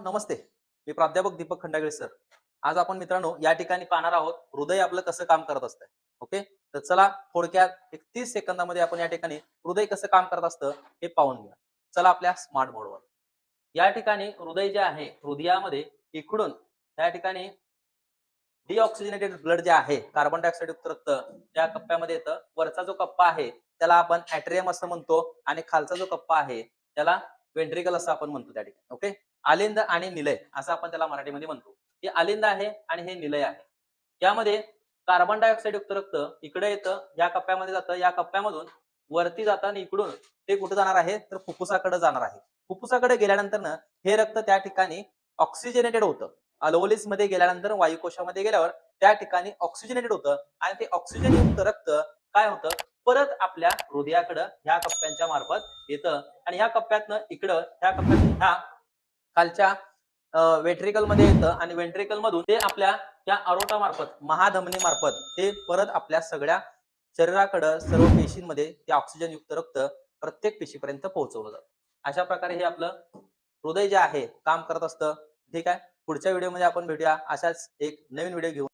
नमस्ते. मी प्राध्यापक दीपक खंडागळे सर. आज आपण मित्रांनो या ठिकाणी पाहणार आहोत हृदय आपलं कसं काम करत असतं. ओके. तर चला थोडक्यात एक 30 सेकंदामध्ये आपण या ठिकाणी हृदय कसं काम करत असतं हे पाहून घेऊया. चला आपल्या स्मार्ट बोर्डवर. या ठिकाणी हृदय जे आहे हृदयामध्ये इकडून या ठिकाणी डिऑक्सिजनेटेड ब्लड जे आहे कार्बन डायऑक्साइड युक्त रक्त त्या कप्प्यामध्ये येतं. वरचा जो कप्पा आहे त्याला आपण ॲट्रियम असं म्हणतो आणि खालचा जो कप्पा आहे त्याला वेंट्रिकल असं आपण म्हणतो त्या ठिकाणी. ओके. आलिंद आणि निलय असं आपण त्याला मराठीमध्ये म्हणतो. हे आलिंद आहे आणि हे निलय आहे. यामध्ये कार्बन डायऑक्साइड युक्त रक्त इकडे येतं, या कप्प्यामध्ये जातं, या कप्प्यामधून वरती जातं आणि इकडून ते कुठे जाणार आहे तर फुफ्फुसाकडे जाणार आहे. फुफ्फुसाकडे गेल्यानंतर हे रक्त त्या ठिकाणी ऑक्सिजनेटेड होतं. अल्व्होलिसमध्ये गेल्यानंतर वायुकोशामध्ये गेल्यावर त्या ठिकाणी ऑक्सिजनेटेड होतं आणि ते ऑक्सिजनयुक्त रक्त काय होतं परत आपल्या हृदयाकडं ह्या कप्प्यांच्या मार्फत येतं आणि ह्या कप्प्यातनं इकडं ह्या कप्प्यातून ह्या खालच्या वेंट्रिकल मध्ये येतं आणि वेंट्रिकल मधून ते आपल्या त्या अरोटा मार्फत महाधमनी मार्फत ते परत आपल्या सगळ्या शरीराकडं सर्व पेशींमध्ये ते ऑक्सिजन युक्त रक्त प्रत्येक पेशीपर्यंत पोहोचवलं जातं. अशा प्रकारे हे आपलं हृदय जे आहे काम करत असतं. ठीक आहे. पुढच्या व्हिडिओमध्ये आपण भेटूया अशाच एक नवीन व्हिडिओ घेऊन.